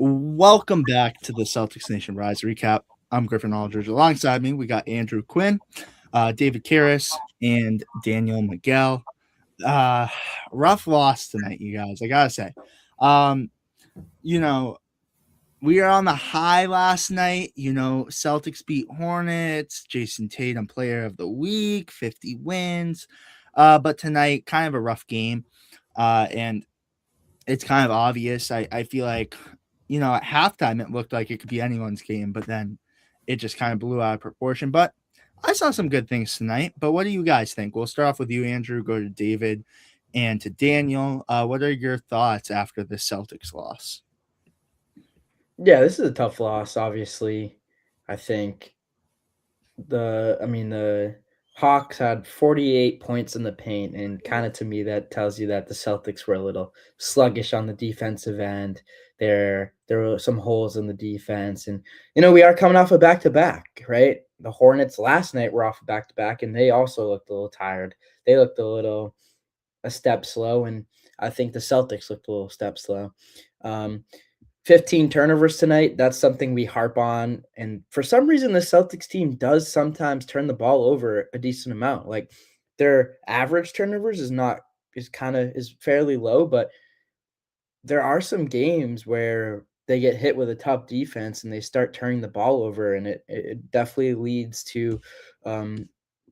Welcome back to the Celtics Nation Rise recap. I'm Griffin Aldrich. Alongside me, we got Andrew Quinn, David Caires, and Daniel Miguel. Uh, Rough loss tonight, you guys. I gotta say, um, you know, we are on the high last night. Celtics beat Hornets. Jason Tatum, Player of the Week, 50 wins. But tonight, kind of a rough game, and it's kind of obvious. I feel like, at halftime it looked like it could be anyone's game, but then it just kind of blew out of proportion. But I saw some good things tonight. But what do you guys think? We'll start off with you, Andrew, go to David and to Daniel. What are your thoughts after the Celtics loss? Yeah, this is a tough loss, obviously. I think the Hawks had 48 points in the paint, and kind of to me that tells you that the Celtics were a little sluggish on the defensive end. There were some holes in the defense, and we are coming off a back-to-back, right? The Hornets last night were off a back-to-back, and they also looked a little tired. They looked a step slow, and I think the Celtics looked a little step slow. 15 turnovers tonight. That's something we harp on. And for some reason, the Celtics team does sometimes turn the ball over a decent amount. Like their average turnovers is fairly low, but there are some games where they get hit with a tough defense and they start turning the ball over, and it definitely leads to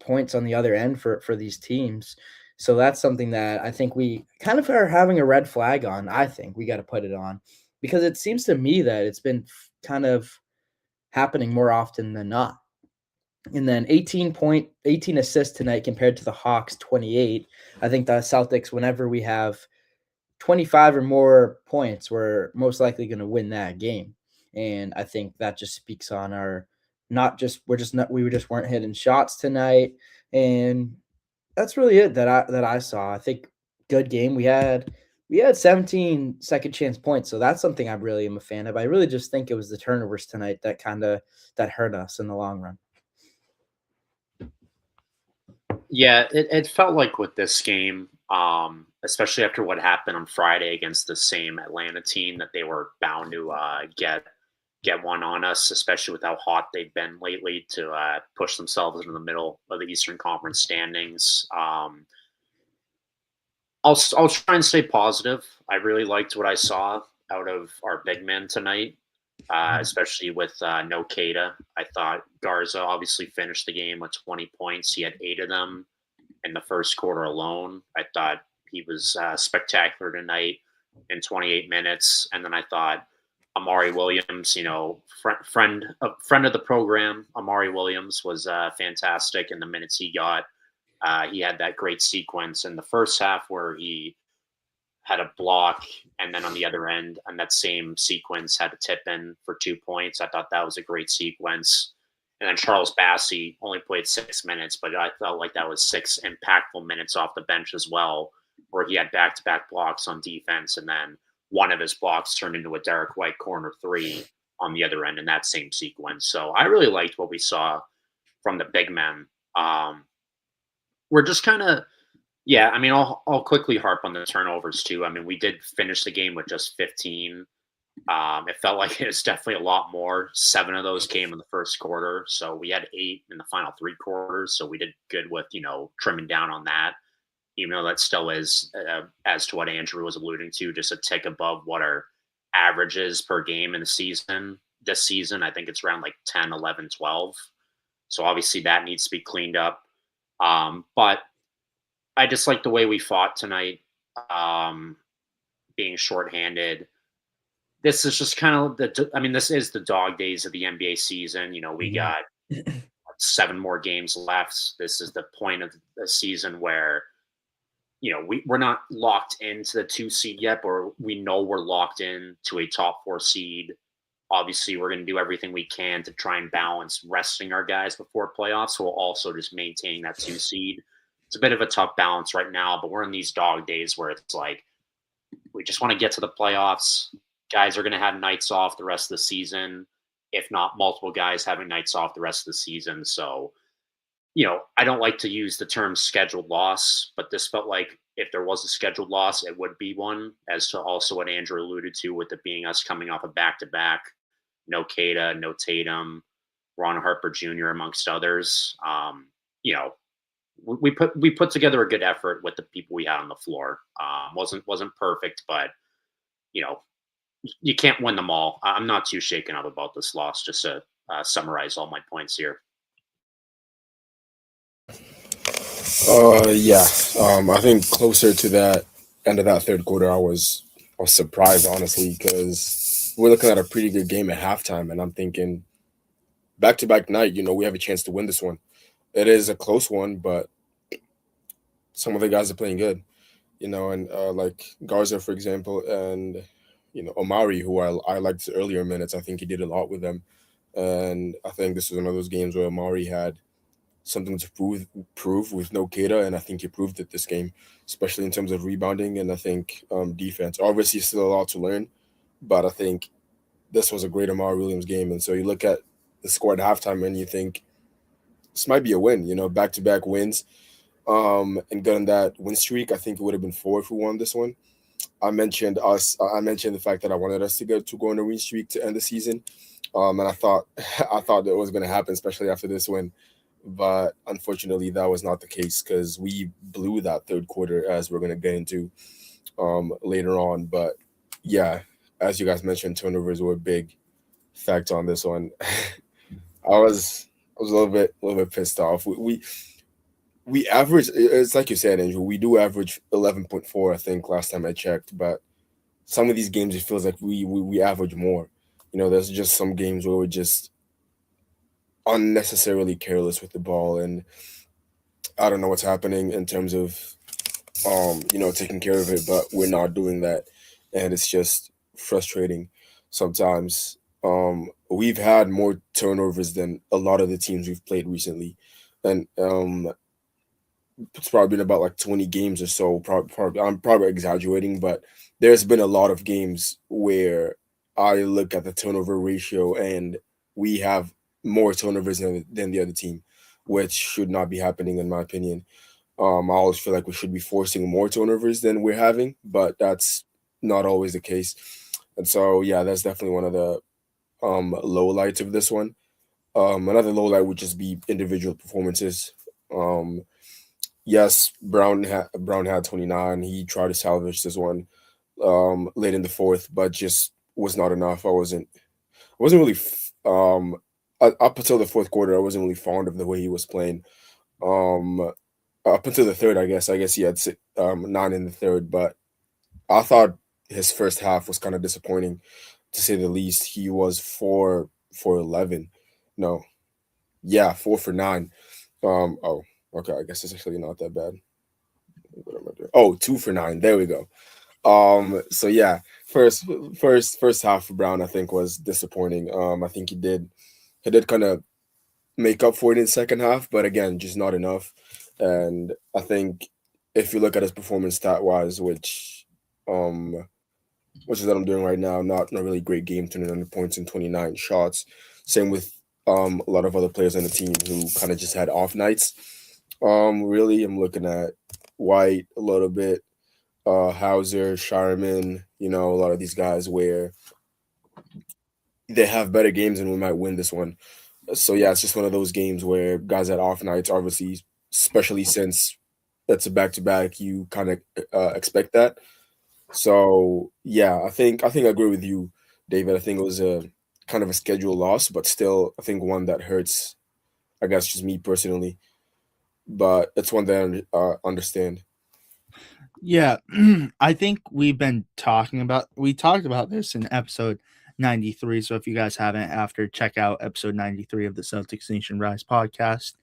points on the other end for these teams. So that's something that I think we kind of are having a red flag on. I think we got to put it on because it seems to me that it's been kind of happening more often than not. And then 18 assists tonight compared to the Hawks 28. I think the Celtics, whenever we have 25 or more points, we're most likely going to win that game. And I think that just speaks on our not just we're just not we just weren't hitting shots tonight. And that's really it that I saw. I think good game. We had 17 second chance points, so that's something I really am a fan of. I really just think it was the turnovers tonight that hurt us in the long run. Yeah, it felt like with this game, especially after what happened on Friday against the same Atlanta team, that they were bound to get one on us, especially with how hot they've been lately to push themselves into the middle of the Eastern Conference standings. I'll try and stay positive. I really liked what I saw out of our big men tonight, especially with no Keita. I thought Garza obviously finished the game with 20 points. He had 8 of them in the first quarter alone. I thought he was spectacular tonight in 28 minutes. And then I thought Amari Williams, friend of the program, Amari Williams was fantastic in the minutes he got. He had that great sequence in the first half where he had a block, and then on the other end, on that same sequence, had a tip in for 2 points. I thought that was a great sequence. And then Charles Bassey only played 6 minutes, but I felt like that was 6 impactful minutes off the bench as well, where he had back-to-back blocks on defense, and then one of his blocks turned into a Derek White corner 3 on the other end in that same sequence. So I really liked what we saw from the big men. We're just kind of, yeah, I mean, I'll quickly harp on the turnovers too. I mean, we did finish the game with just 15. It felt like it was definitely a lot more. 7 of those came in the first quarter. So we had 8 in the final 3 quarters. So we did good with, trimming down on that, even though that still is, as to what Andrew was alluding to, just a tick above what our average is per game in the season. This season, I think it's around like 10, 11, 12. So obviously that needs to be cleaned up. But I just like the way we fought tonight, being shorthanded. This is just kind of this is the dog days of the NBA season. We got 7 more games left. This is the point of the season where, we're not locked into the 2 seed yet, but we know we're locked in to a top 4 seed. Obviously, we're going to do everything we can to try and balance resting our guys before playoffs, while also just maintaining that 2 seed. It's a bit of a tough balance right now, but we're in these dog days where it's like we just want to get to the playoffs. Guys are going to have nights off the rest of the season, if not multiple guys having nights off the rest of the season. So, I don't like to use the term scheduled loss, but this felt like if there was a scheduled loss, it would be one, as to also what Andrew alluded to with it being us coming off a back-to-back, no Cada, no Tatum, Ron Harper Jr. amongst others. You know, we put together a good effort with the people we had on the floor. Wasn't perfect, but you know, you can't win them all. I'm not too shaken up about this loss. Just to summarize all my points here. Yeah. I think closer to that end of that third quarter, I was surprised honestly because we're looking at a pretty good game at halftime, and I'm thinking back to back night. We have a chance to win this one. It is a close one, but some of the guys are playing good. And like Garza, for example, and Omari, who I liked earlier minutes. I think he did a lot with them, and I think this was one of those games where Omari had something to prove with no Keita, and I think he proved it this game, especially in terms of rebounding and I think defense. Obviously, still a lot to learn, but I think this was a great Amari Williams game. And so you look at the score at halftime and you think this might be a win. Back-to-back wins, and getting that win streak. I think it would have been 4 if we won this one. I mentioned the fact that I wanted us to go on a win streak to end the season, and I thought that was going to happen, especially after this win. But unfortunately, that was not the case because we blew that third quarter, as we're going to get into later on. But yeah, as you guys mentioned, turnovers were a big factor on this one. I was a little bit pissed off. We average. It's like you said, Andrew. We do average 11.4, I think, last time I checked. But some of these games, it feels like we average more. There's just some games where we're just unnecessarily careless with the ball, and I don't know what's happening in terms of taking care of it, but we're not doing that, and it's just frustrating sometimes. We've had more turnovers than a lot of the teams we've played recently, and it's probably been about like 20 games or so. Probably I'm probably exaggerating, but there's been a lot of games where I look at the turnover ratio and we have more turnovers than the other team, which should not be happening in my opinion. I always feel like we should be forcing more turnovers than we're having, but that's not always the case. And so, yeah, that's definitely one of the low lights of this one. Another low light would just be individual performances. Yes, Brown had 29. He tried to salvage this one late in the fourth, but just was not enough. I wasn't really up until the fourth quarter. I wasn't really fond of the way he was playing. Up until the third, I guess he had 9 in the third, but I thought his first half was kind of disappointing, to say the least. He was 4 for 11. No, yeah, 4 for 9. Oh, okay, I guess it's actually not that bad. What am I doing? Oh, 2 for 9. There we go. So yeah, first half for Brown, I think, was disappointing. I think he did kind of make up for it in the second half, but again, just not enough. And I think if you look at his performance stat wise, which is what I'm doing right now, not really great game, 29 points and 29 shots. Same with a lot of other players on the team who kind of just had off nights. Really, I'm looking at White a little bit, Hauser, Shireman, a lot of these guys where they have better games and we might win this one. So yeah, it's just one of those games where guys had off nights, obviously, especially since that's a back-to-back, you kind of expect that. So yeah, I think I agree with you, David. I think it was a kind of a schedule loss, but still, I think one that hurts. I guess just me personally, but it's one that I understand. Yeah, I think we talked about this in episode 93. So if you guys haven't, after check out episode 93 of the Celtics Nation Rise podcast.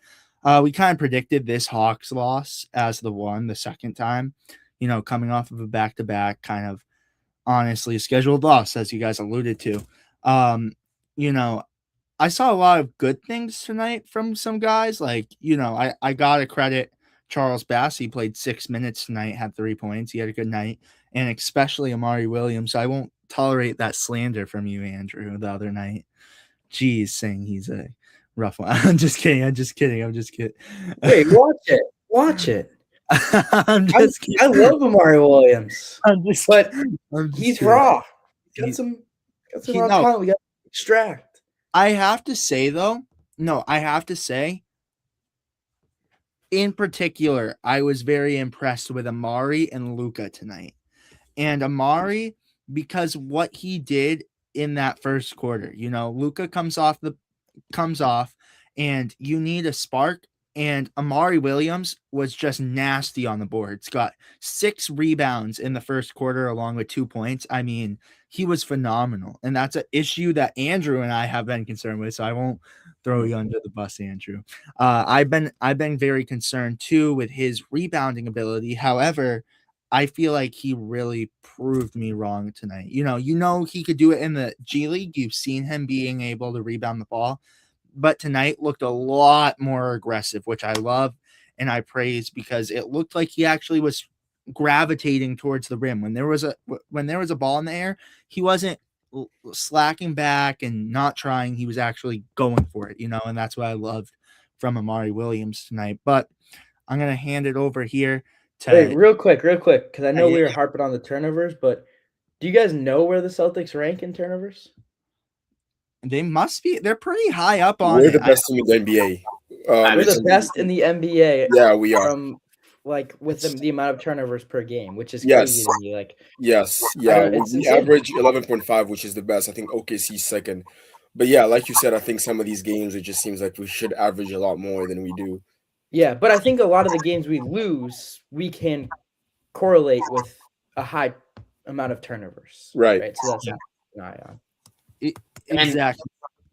We kind of predicted this Hawks loss as the second time, coming off of a back-to-back, kind of honestly scheduled loss, as you guys alluded to. I saw a lot of good things tonight from some guys. Like, I got to credit Charles Bass. He played 6 minutes tonight, had 3 points. He had a good night. And especially Amari Williams. I won't tolerate that slander from you, Andrew, the other night. Jeez, saying he's a rough one. I'm just kidding. Wait, watch it. I'm just kidding. I love Amari Williams, but I'm just he's kidding. raw. He's He- got some he- raw no. talent. We got to extract. I have to say though, in particular, I was very impressed with Amari and Luka tonight. And Amari, because what he did in that first quarter, Luka comes off and you need a spark. And Amari Williams was just nasty on the boards. Got 6 rebounds in the first quarter, along with 2 points. I mean, he was phenomenal, and that's an issue that Andrew and I have been concerned with. So I won't throw you under the bus, Andrew. I've been very concerned too with his rebounding ability. However, I feel like he really proved me wrong tonight. He could do it in the G League. You've seen him being able to rebound the ball, but tonight looked a lot more aggressive, which I love and I praise, because it looked like he actually was gravitating towards the rim. When there was a ball in the air, he wasn't slacking back and not trying. He was actually going for it, and that's what I loved from Amari Williams tonight. But I'm going to hand it over here to Wait, real quick, because I know we were harping on the turnovers, but do you guys know where the Celtics rank in turnovers? They must be. They're pretty high up on We're it. the best team in the NBA. We're the best in the NBA. Yeah, we are. With the amount of turnovers per game, which is Yes. crazy to me. Like, yes, yeah, it's we insane. average 11.5, which is the best. I think OKC's second. But yeah, like you said, I think some of these games, it just seems like we should average a lot more than we do. Yeah, but I think a lot of the games we lose, we can correlate with a high amount of turnovers. Right. So that's an eye on. Exactly.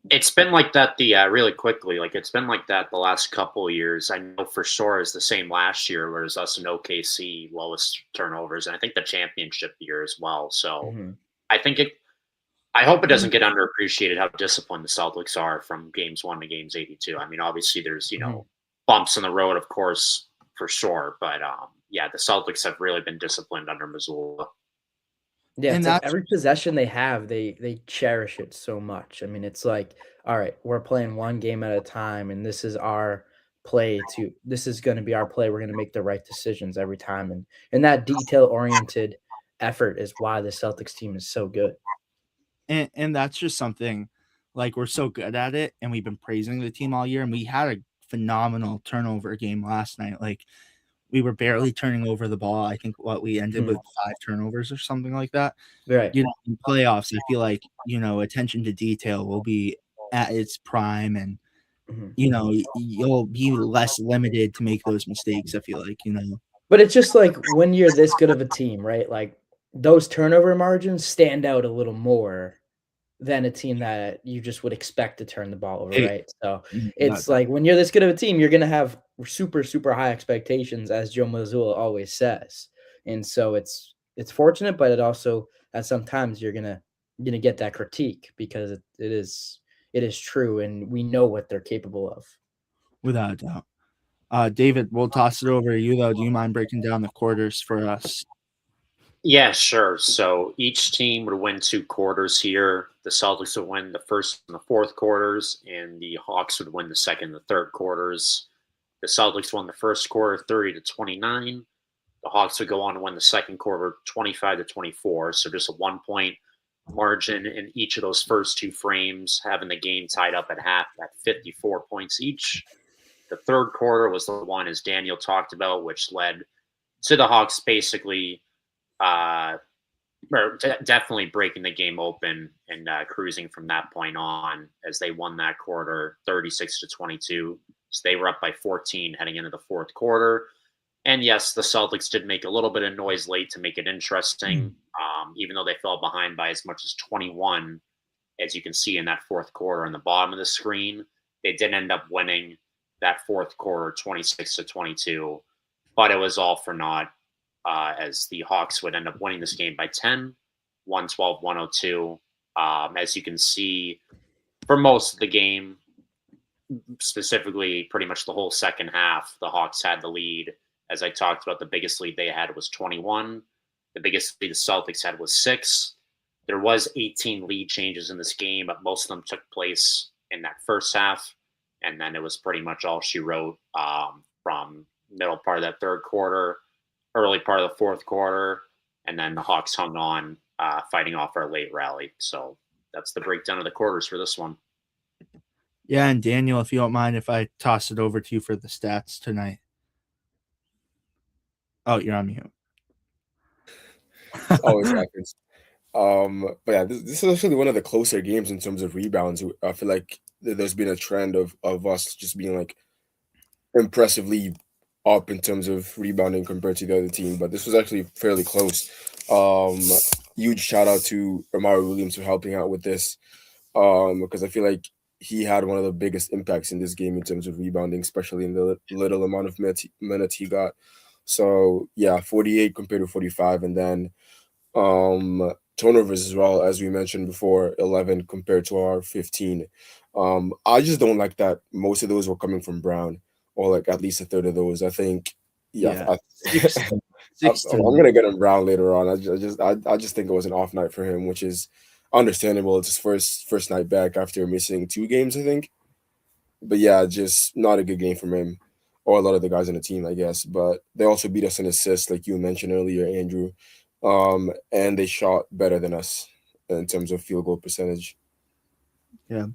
It's been like that really quickly. Like, it's been like that the last couple of years. I know for sure it's the same last year, where it was us and OKC lowest turnovers, and I think the championship year as well. So I hope it doesn't get underappreciated how disciplined the Celtics are from games 1 to games 82. I mean, obviously there's bumps in the road, of course, for sure, but the Celtics have really been disciplined under Missoula. Yeah, and it's like every possession they have, they cherish it so much. I mean, it's like, all right, we're playing one game at a time, and this is our play this is going to be our play. We're going to make the right decisions every time. And that detail-oriented effort is why the Celtics team is so good. And that's just something, like, we're so good at it, and we've been praising the team all year, and we had a phenomenal turnover game last night. Like, we were barely turning over the ball. I think we ended with 5 turnovers or something like that. Right. In playoffs, I feel like, attention to detail will be at its prime, and, you'll be less limited to make those mistakes, I feel like, But it's just like when you're this good of a team, right? Like, those turnover margins stand out a little more than a team that you just would expect to turn the ball over, right? So it's like when you're this good of a team, you're going to have super, super high expectations, as Joe Mazzulla always says. And so it's fortunate, but it also, at sometimes you're going to get that critique, because it is true, and we know what they're capable of. Without a doubt. David, we'll toss it over to you, though. Do you mind breaking down the quarters for us? Yeah, sure. So each team would win 2 quarters here. The Celtics would win the first and the fourth quarters, and the Hawks would win the second and the third quarters. The Celtics won the first quarter 30-29. The Hawks would go on to win the second quarter 25-24. So just a 1-point margin in each of those first 2 frames, having the game tied up at half at 54 points each. The third quarter was the one, as Daniel talked about, which led to the Hawks basically definitely breaking the game open and cruising from that point on, as they won that quarter 36-22. So they were up by 14 heading into the fourth quarter. And yes, the Celtics did make a little bit of noise late to make it interesting, even though they fell behind by as much as 21, as you can see in that fourth quarter on the bottom of the screen. They did end up winning that fourth quarter 26-22, but it was all for naught, as the Hawks would end up winning this game by 10, 112-102. As you can see, for most of the game, specifically pretty much the whole second half, the Hawks had the lead. As I talked about, the biggest lead they had was 21. The biggest lead the Celtics had was 6. There was 18 lead changes in this game, but most of them took place in that first half. And then it was pretty much all she wrote from middle part of that third quarter, early part of the fourth quarter, and then the Hawks hung on, fighting off our late rally. So that's the breakdown of the quarters for this one. Yeah, and Daniel, if you don't mind if I toss it over to you for the stats tonight. Oh, you're on mute. Always happens. But yeah, this is actually one of the closer games in terms of rebounds. I feel like there's been a trend of us just being like impressively up in terms of rebounding compared to the other team, but this was actually fairly close. Huge shout out to Amari Williams for helping out with this, because I feel like he had one of the biggest impacts in this game in terms of rebounding, especially in the little amount of minutes he got. So yeah, 48 compared to 45, and then turnovers as well, as we mentioned before, 11 compared to our 15. I just don't like that most of those were coming from Brown, or like at least a third of those. I think, Yeah. I'm gonna get him Brown later on. I just think it was an off night for him, which is understandable. It's his first night back after missing 2 games, I think. But yeah, just not a good game from him or a lot of the guys on the team, I guess. But they also beat us in assists, like you mentioned earlier, Andrew. And they shot better than us in terms of field goal percentage. Yeah.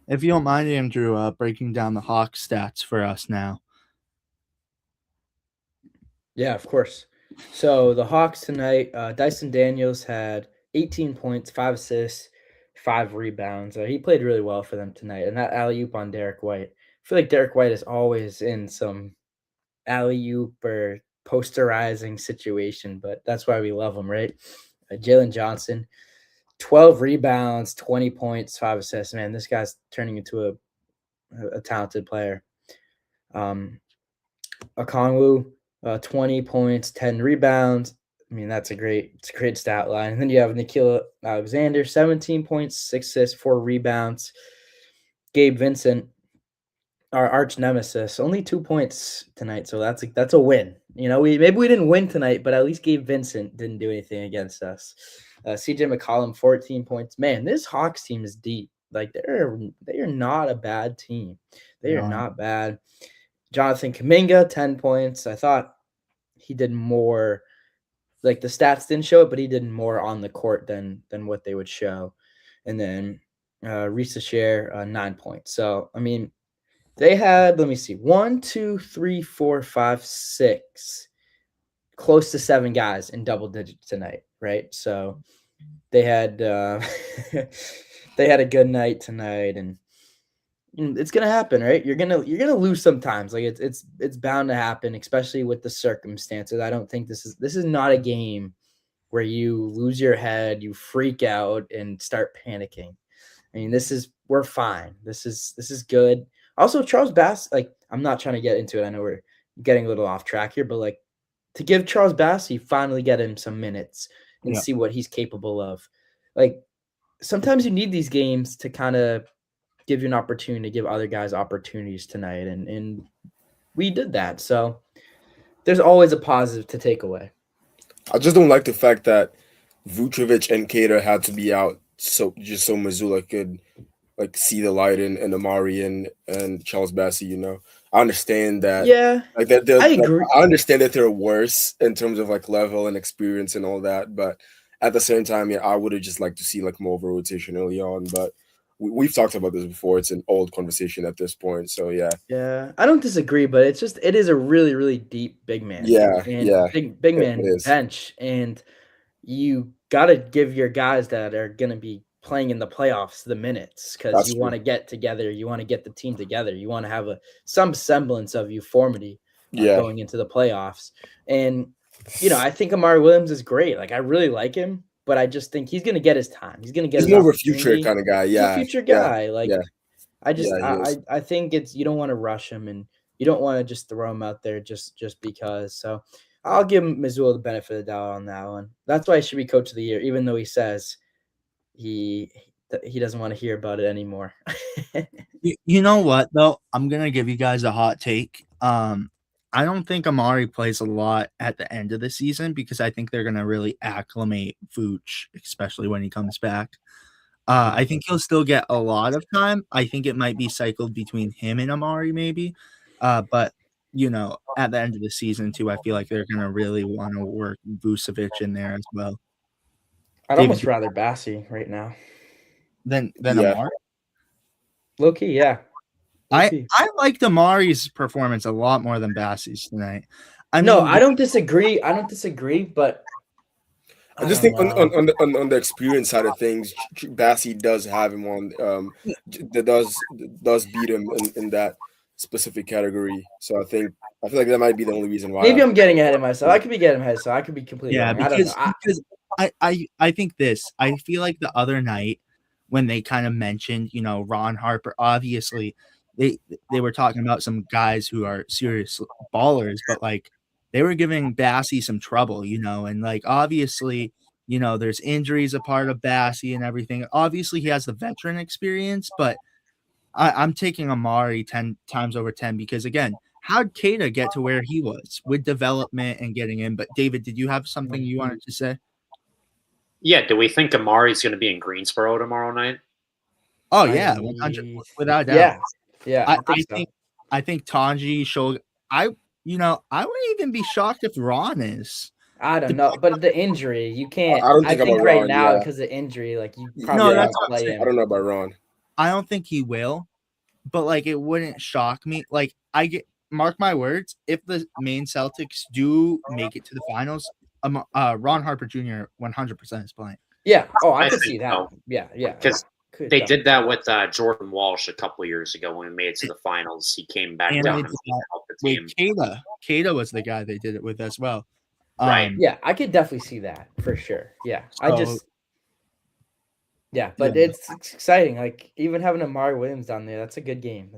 If you don't mind, Andrew, breaking down the Hawks stats for us now. Yeah, of course. So the Hawks tonight, Dyson Daniels had 18 points, 5 assists, 5 rebounds. He played really well for them tonight. And that alley-oop on Derek White. I feel like Derek White is always in some alley-oop or posterizing situation, but that's why we love him, right? Jalen Johnson, 12 rebounds, 20 points, 5 assists. Man, this guy's turning into a talented player. Okongwu, 20 points, 10 rebounds. I mean, it's a great stat line. And then you have Nikhil Alexander, 17 points, 6 assists, 4 rebounds. Gabe Vincent, our arch nemesis, only 2 points tonight, so that's a win. Maybe we didn't win tonight, but at least Gabe Vincent didn't do anything against us. CJ McCollum, 14 points. Man, this Hawks team is deep. Like they are not a bad team. They are not bad. Jonathan Kuminga, 10 points. I thought he did more. Like the stats didn't show it, but he did more on the court than what they would show. And then Risa Share, 9 points. So I mean, they had, let me see, 1, 2, 3, 4, 5, 6, close to 7 guys in double digits tonight, right? So they had they had a good night tonight, and it's gonna happen, right? You're gonna lose sometimes. Like it's bound to happen, especially with the circumstances. I don't think this is not a game where you lose your head, you freak out, and start panicking. I mean, we're fine. This is good. Also, Charles Bass, like, I'm not trying to get into it. I know we're getting a little off track here, but like to give Charles Bass, you finally get him some minutes and see what he's capable of. Like sometimes you need these games to kind of give you an opportunity to give other guys opportunities tonight. And we did that. So there's always a positive to take away. I just don't like the fact that Vucevic and Cater had to be out so Missoula could like see the light in Amari and Charles Bassey. I understand that. Yeah, like that. I agree. I understand that they're worse in terms of like level and experience and all that, but at the same time, yeah, I would have just liked to see like more of a rotation early on. But we've talked about this before. It's an old conversation at this point. So yeah. Yeah, I don't disagree, but it is a really, really deep big man. Yeah, and yeah, big man bench, and you got to give your guys that are going to be playing in the playoffs the minutes, because you want to get together, you want to get the team together, you want to have some semblance of uniformity going into the playoffs. And I think Amari Williams is great. Like I really like him, but I just think he's going to get his time. He's going to get. He's more of a future kind of guy. Yeah, he's a future guy. I think you don't want to rush him, and you don't want to just throw him out there just because. So I'll give Missoula the benefit of the doubt on that one. That's why he should be coach of the year, even though he says he doesn't want to hear about it anymore. You know what though? I'm gonna give you guys a hot take. I don't think Amari plays a lot at the end of the season because I think they're gonna really acclimate Vooch, especially when he comes back. I think he'll still get a lot of time. I think it might be cycled between him and Amari, maybe. But at the end of the season too, I feel like they're gonna really want to work Vucevic in there as well. I'd David, almost rather Bassey right now. Than Yeah. Amari. Low key, yeah. Low I key. liked Amari's performance a lot more than Bassey's tonight. I don't disagree. But I just think on the experience side of things, Bassey does have him on. That does beat him in that specific category. So I feel like that might be the only reason why. maybe I'm getting ahead of myself. I could be getting ahead of myself. I could be completely wrong. I don't know. Because I think this. I feel like the other night when they kind of mentioned, Ron Harper, obviously they were talking about some guys who are serious ballers, but like they were giving Bassey some trouble, and like obviously, there's injuries a part of Bassey and everything. Obviously, he has the veteran experience, but I'm taking Amari 10 times over 10 because again, how'd Keita get to where he was with development and getting in? But David, did you have something you wanted to say? Yeah, do we think Amari's going to be in Greensboro tomorrow night? Oh yeah, 100 without doubt. Yeah. I think Tanji showed. I wouldn't even be shocked if Ron is. I don't know, but the injury, you can't. I don't think think about right Ron, now yeah. because of injury, like you No, probably that's won't what I'm play saying. him. I don't know about Ron. I don't think he will, but like it wouldn't shock me. Like mark my words, if the Maine Celtics do make it to the finals, Ron Harper Jr. 100% is playing. Yeah. Oh, I I could think see that. so. Yeah. Because they did that with Jordan Walsh a couple of years ago when we made it to the finals. He came back And down they and did that helped the with team. Keita. Keita was the guy they did it with as well. Right. Yeah, I could definitely see that for sure. Yeah. So, but it's exciting. Like even having Amari Williams down there, that's a good game.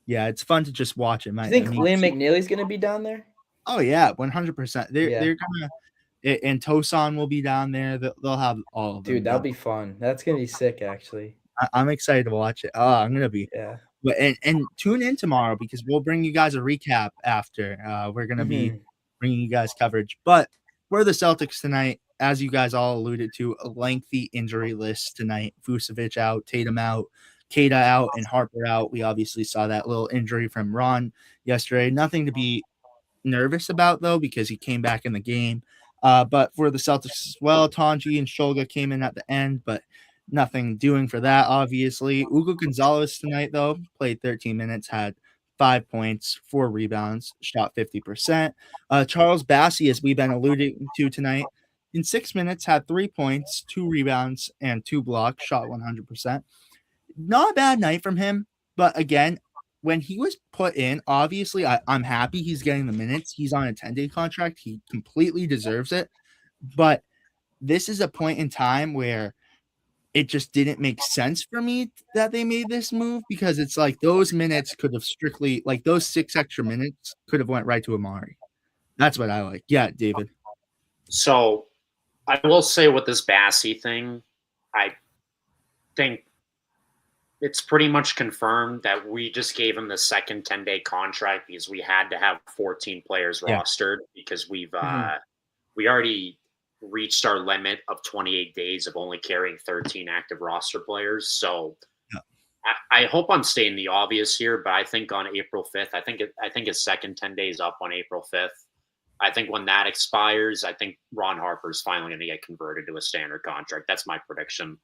yeah, it's fun to just watch it. Do you think Liam McNeely's gonna be down there? Oh yeah, 100%. They're gonna, and Tosan will be down there. They'll have all of them. Dude, that'll be fun. That's gonna be sick, actually. I'm excited to watch it. Oh, I'm gonna be. Yeah. But and tune in tomorrow because we'll bring you guys a recap after. We're gonna be bringing you guys coverage. But for the Celtics tonight, as you guys all alluded to, a lengthy injury list tonight. Vucevic out, Tatum out, Keita out, and Harper out. We obviously saw that little injury from Ron yesterday. Nothing to be nervous about though because he came back in the game. But for the Celtics as well, Tanji and Shulga came in at the end, but nothing doing for that, obviously. Hugo Gonzalez tonight, though, played 13 minutes, had 5 points, 4 rebounds, shot 50%. Charles Bassey, as we've been alluding to tonight, in 6 minutes, had 3 points, 2 rebounds, and 2 blocks, shot 100%. Not a bad night from him, but again, when he was put in, obviously, I'm happy he's getting the minutes. He's on a 10-day contract. He completely deserves it. But this is a point in time where it just didn't make sense for me that they made this move because it's like those minutes could have strictly, like those 6 extra minutes could have went right to Amari. That's what I like. Yeah, David. So I will say with this Bassey thing, I think it's pretty much confirmed that we just gave him the second 10-day contract because we had to have 14 players rostered because we already reached our limit of 28 days of only carrying 13 active roster players. So I hope I'm stating the obvious here, but I think on April 5th, I think his second 10 days up on April 5th. I think when that expires, I think Ron Harper is finally going to get converted to a standard contract. That's my prediction.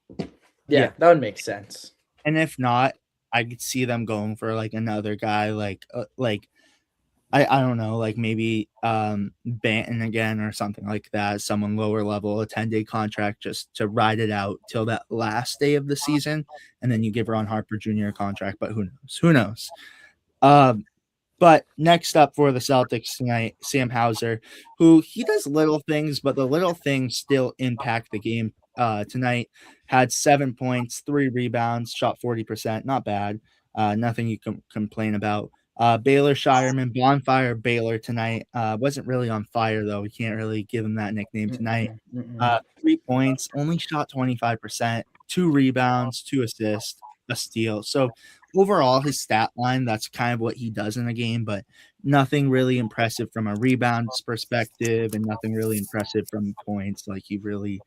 Yeah, that would make sense. And if not, I could see them going for like another guy, like I don't know, like maybe Banton again or something like that, someone lower level, a 10-day contract just to ride it out till that last day of the season. And then you give Ron Harper Jr. a contract, but who knows? But next up for the Celtics tonight, Sam Hauser, who he does little things, but the little things still impact the game. Tonight had 7 points, 3 rebounds, shot 40%. Not bad. Nothing you can complain about. Baylor Shireman, Bonfire Baylor tonight. Wasn't really on fire, though. We can't really give him that nickname tonight. 3 points, only shot 25%, 2 rebounds, 2 assists, a steal. So overall, his stat line, that's kind of what he does in a game, but nothing really impressive from a rebounds perspective and nothing really impressive from points. Like he really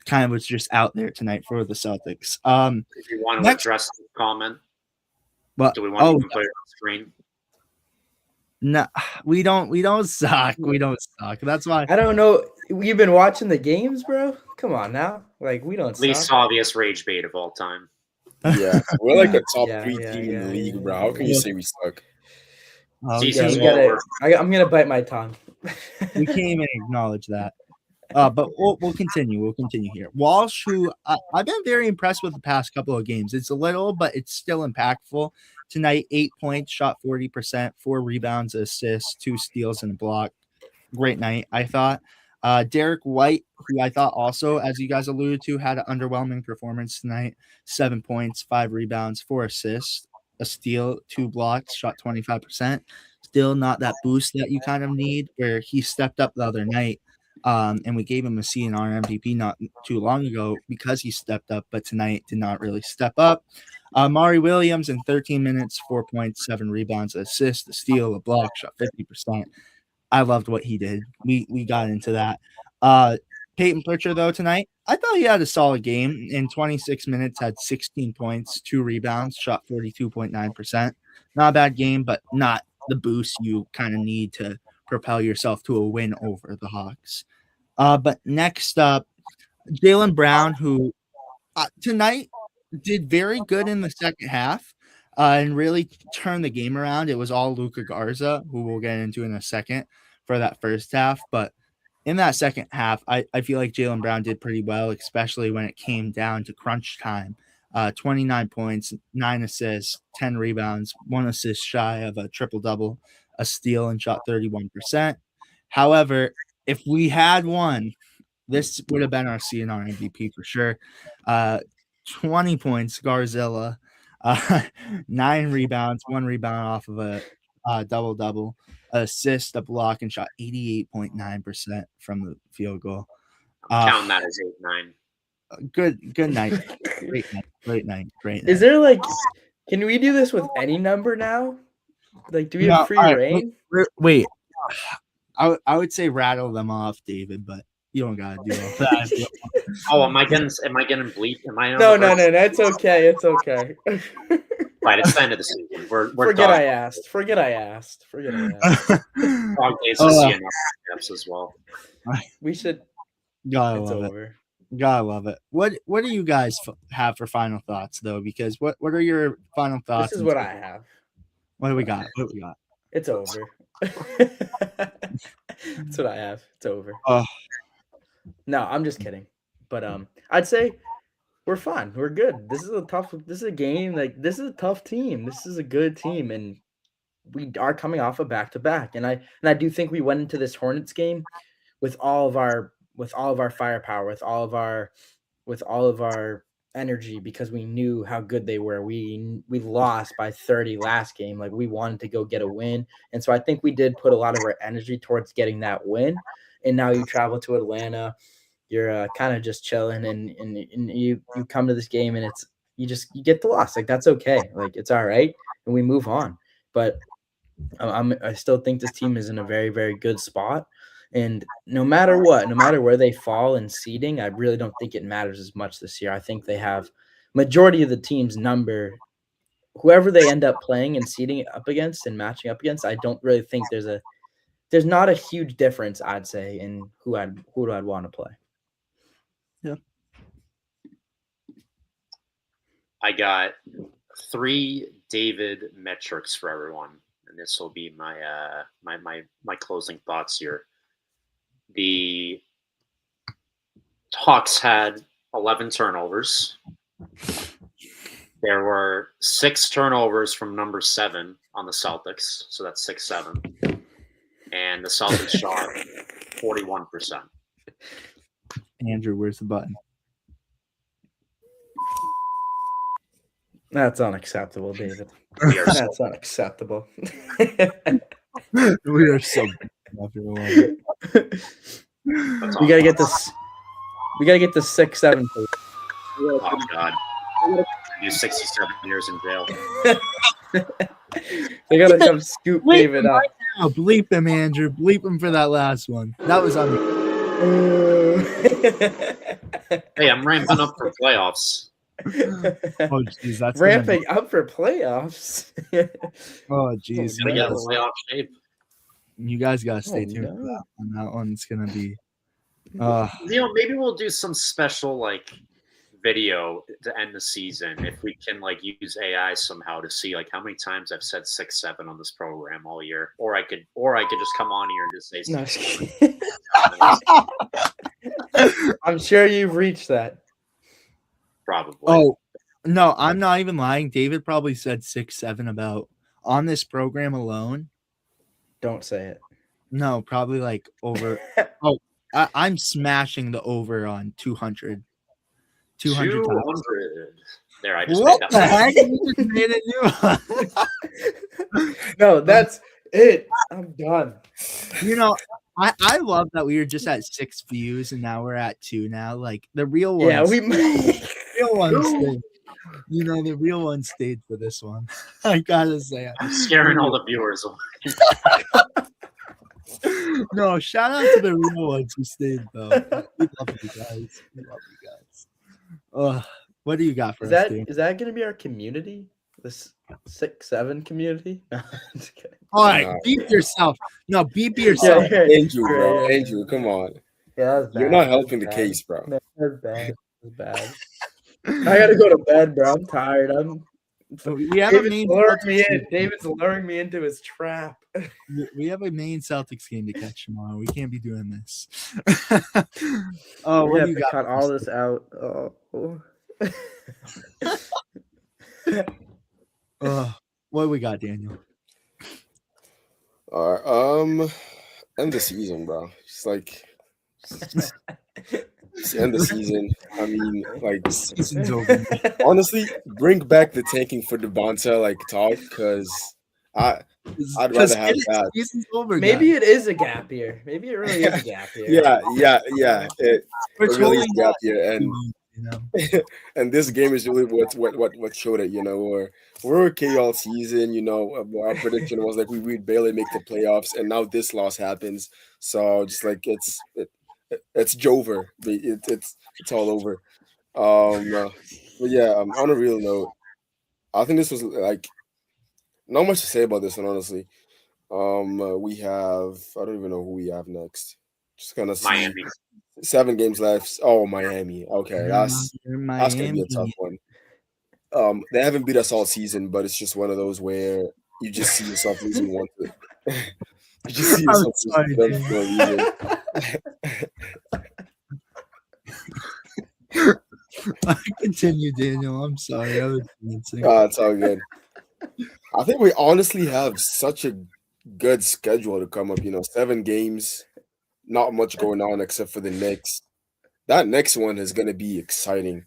kind of was just out there tonight for the Celtics. If you want to address the comment, but do we want to put it on screen? No, we don't suck. We don't suck. That's why. I don't know. We've been watching the games, bro. Come on now. Like, we don't Least suck. obvious rage bait of all time. Yeah, we're like a top Yeah, 3 yeah, team in the yeah, league, yeah, bro. How can you yeah. say we suck? Oh, Season's we we gotta. over. I'm gonna bite my tongue. can't even acknowledge that. But we'll continue. We'll continue here. Walsh, who I've been very impressed with the past couple of games. It's a little, but it's still impactful. Tonight, 8 points, shot 40%, 4 rebounds, assists, 2 steals, and a block. Great night, I thought. Derek White, who I thought also, as you guys alluded to, had an underwhelming performance tonight. 7 points, 5 rebounds, 4 assists, a steal, 2 blocks, shot 25%. Still not that boost that you kind of need, where he stepped up the other night. And we gave him a CNR MVP not too long ago because he stepped up, but tonight did not really step up. Mari Williams in 13 minutes, 4 points, 7 rebounds, assist, a steal, a block, shot 50%. I loved what he did. We got into that. Peyton Pritchard, though, tonight, I thought he had a solid game. In 26 minutes, had 16 points, 2 rebounds, shot 42.9%. Not a bad game, but not the boost you kind of need to propel yourself to a win over the Hawks. But next up, Jaylen Brown, who tonight did very good in the second half and really turned the game around. It was all Luka Garza, who we'll get into in a second for that first half. But in that second half, I feel like Jaylen Brown did pretty well, especially when it came down to crunch time. 29 points, 9 assists, 10 rebounds, 1 assist shy of a triple-double, a steal, and shot 31%. However, if we had won, this would have been our CNR MVP for sure. 20 points, Garzilla, 9 rebounds, 1 rebound off of a double-double, assist, a block, and shot 88.9% from the field goal. Count that as 8-9. Good night. Great night. Is there like, can we do this with any number now? Like, do we have free reign? Wait. I would say rattle them off, David, but you don't gotta do all that. Oh, am I getting bleeped? Am I? No. It's okay. It's okay. Right, it's the end of the season. We're Forget done. I asked. Dog days of CNR as well. We should. Gotta It's love over. it. Gotta love it. What do you guys have for final thoughts though? Because what are your final thoughts? This is what I have. What do we got? It's over. That's what I have. It's over. No, I'm just kidding. But I'd say we're fine. We're good. This is a game. Like, this is a tough team. This is a good team, and we are coming off a back-to-back. And I do think we went into this Hornets game with all of our firepower, with all of our energy, because we knew how good they were. We lost by 30 last game. Like, we wanted to go get a win. And so I think we did put a lot of our energy towards getting that win. And now you travel to Atlanta, you're kind of just chilling, and you come to this game, and you get the loss. Like, that's okay. Like, it's all right, and we move on. But I still think this team is in a very, very good spot. And no matter what, no matter where they fall in seeding, I really don't think it matters as much this year. I think they have majority of the team's number. Whoever they end up playing and seeding up against and matching up against, I don't really think there's not a huge difference, I'd say, in who I'd want to play. Yeah. I got 3 David metrics for everyone, and this will be my my closing thoughts here. The Hawks had 11 turnovers. There were 6 turnovers from number 7 on the Celtics, so that's 6-7. And the Celtics shot 41%. Andrew, where's the button? That's unacceptable, David. That's unacceptable. We are so good. We gotta get this. We gotta get the 6-7. Oh God! Do 67 years in jail. They gotta come scoop David up. Now, bleep him, Andrew. Bleep him for that last one. That was on. Hey, I'm ramping up for playoffs. Oh jeez, that's ramping up for playoffs. Oh jeez, Gotta get in playoff shape. You guys gotta stay Oh, tuned for no. that one. That one's gonna be. Maybe we'll do some special like video to end the season if we can like use AI somehow to see like how many times I've said 6-7 on this program all year, or I could just come on here and just say. No, I'm sure you've reached that. Probably. Oh no, I'm not even lying. David probably said 6-7 about on this program alone. Don't say it. No, probably like over. I'm smashing the over on 200. 200 times. 200. There, I just What made the that. heck? You just made a new one. No, that's it. I'm done. You know, I love that we were just at 6 views and now we're at 2 now. Like the real ones. Yeah, we real ones stayed. You know, the real one stayed for this one. I gotta say. I'm scaring all the viewers away. No, shout out to the real ones who stayed though. We love you guys. We love you guys. What do you got for us, dude? Is that gonna be our community? This 6-7 community? No, I'm just kidding. All right, beep yourself. No, beep yourself. Yeah, Andrew, bro. Andrew, come on. Yeah, that's You're bad. not helping the That's case, bro. bad. That's bad. That's bad. I gotta go to bed, bro. I'm tired. We have a main David's luring me into his trap. We have a main Celtics game to catch tomorrow. We can't be doing this. Oh, what do you got? Cut all this out. What we got, Daniel? All right, end the season, bro. Just end the season. I mean, like, Season's over. honestly, bring back the tanking for Devonta talk, because I'd rather have that. Season's over. Maybe guys. it is a gap year. Maybe it really is a gap year. Yeah. It really is a gap year, and you know. and this game is really what showed it. You know, we're okay all season. You know, our prediction was like we'd barely make the playoffs, and now this loss happens. So just like it's Jover. It's all over. But yeah, on a real note, I think this was like not much to say about this one, honestly. We have I don't even know who we have next. Just gonna see Miami. 7 games left. Oh, Miami. Okay, that's gonna be a tough one. They haven't beat us all season, but it's just one of those where you just see yourself losing one. You just see yourself losing for a reason. Continue, Daniel. I'm sorry. I was dancing. It's all good. I think we honestly have such a good schedule to come up. 7 games, not much going on except for the Knicks. That next one is going to be exciting.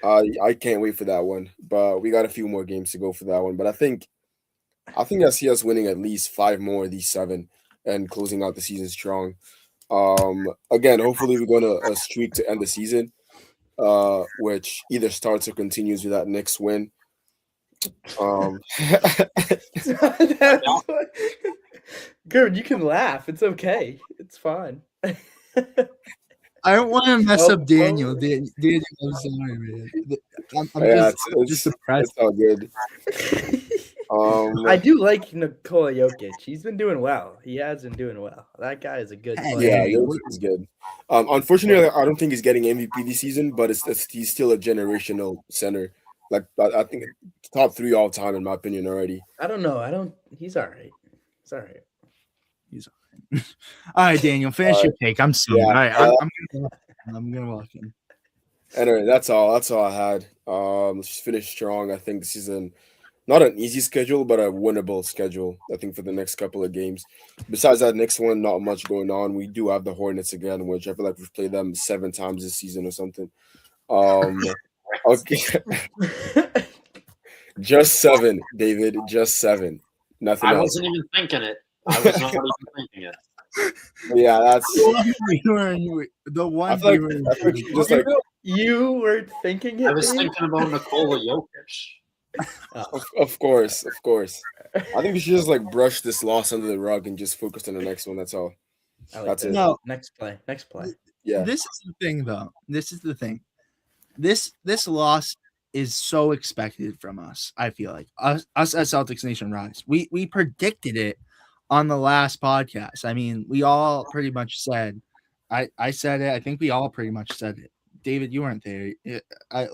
I can't wait for that one. But we got a few more games to go for that one. But I think I see us winning at least 5 more of these 7 and closing out the season strong. Again, hopefully we go on a streak to end the season, which either starts or continues with that next win. Good, you can laugh. It's okay. It's fine. I don't want to mess up Daniel. Daniel, I'm sorry, man. I'm just surprised. It's all good. I do like Nikola Jokic. He's been doing well. He has been doing well. That guy is a good player. Yeah, Jokic is good. Unfortunately, I don't think he's getting MVP this season, but he's still a generational center. Like I think top 3 all time in my opinion already. I don't know. He's all right. He's all right. All right, Daniel, finish your take. I'm sorry. Yeah, All right, I'm gonna walk in. Anyway, that's all I had. Let's just finish strong. I think this is not an easy schedule, but a winnable schedule, I think, for the next couple of games. Besides that next one, not much going on. We do have the Hornets again, which I feel like we've played them 7 times this season or something. Okay. Just 7, David. Just 7. Nothing else. I wasn't even thinking it. I was not even thinking it. Yeah, that's the one. I feel like just like you were thinking it. I was thinking about Nikola Jokic. Of course. I think we should just brush this loss under the rug and just focus on the next one. That's all. That's it. No, next play. Yeah. This is the thing, though. This is the thing. This loss is so expected from us. I feel like us at Celtics Nation Rise. We predicted it on the last podcast. I mean, we all pretty much said, I said it. I think we all pretty much said it. David, you weren't there,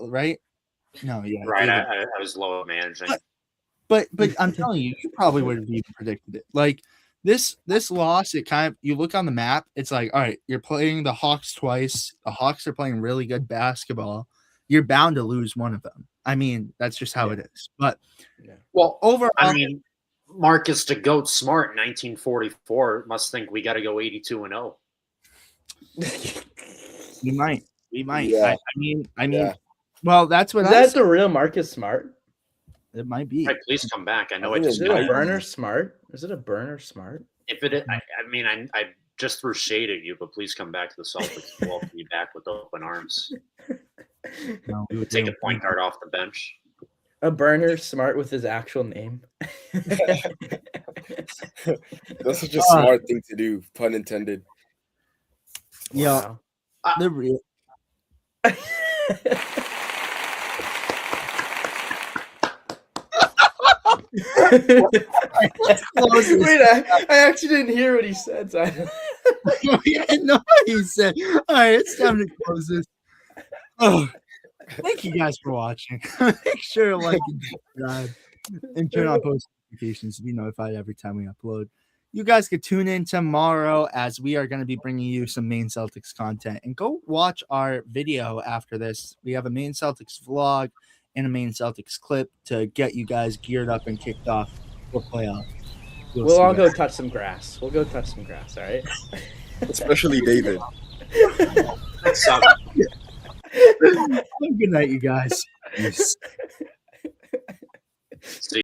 right? No, yeah, Right. David. I was low at managing. But I'm telling you, you probably would have even predicted it. Like this loss, it kind of, you look on the map, it's like, all right, you're playing the Hawks twice. The Hawks are playing really good basketball. You're bound to lose one of them. I mean, that's just how it is. But well, overall, I mean, Marcus the Goat Smart in 1944 must think we got to go 82-0. we might. Yeah. I mean, Yeah. well, that's what Is I that said. the real Marcus Smart? It might be. Right, please come back. I know I I think just Is it a Right. burner Smart? Is it a burner Smart? if it. I mean, I just threw shade at you, but please come back to the Celtics. We'll welcome you back with open arms. No, we would Take a point guard off the bench. A burner Smart with his actual name. That's such a smart thing to do, pun intended. Yeah, the real. Wait, I actually didn't hear what he said. So No, he said, all right, it's time to close this. Oh, thank you guys for watching. Make sure to like and subscribe and turn on post notifications to be notified every time we upload. You guys can tune in tomorrow as we are going to be bringing you some Maine Celtics content, and go watch our video after this. We have a Maine Celtics vlog and a Maine Celtics clip to get you guys geared up and kicked off for playoff. we'll all go touch some grass. We'll go touch some grass. All right. Especially David. Next up. Good night, you guys. Peace. See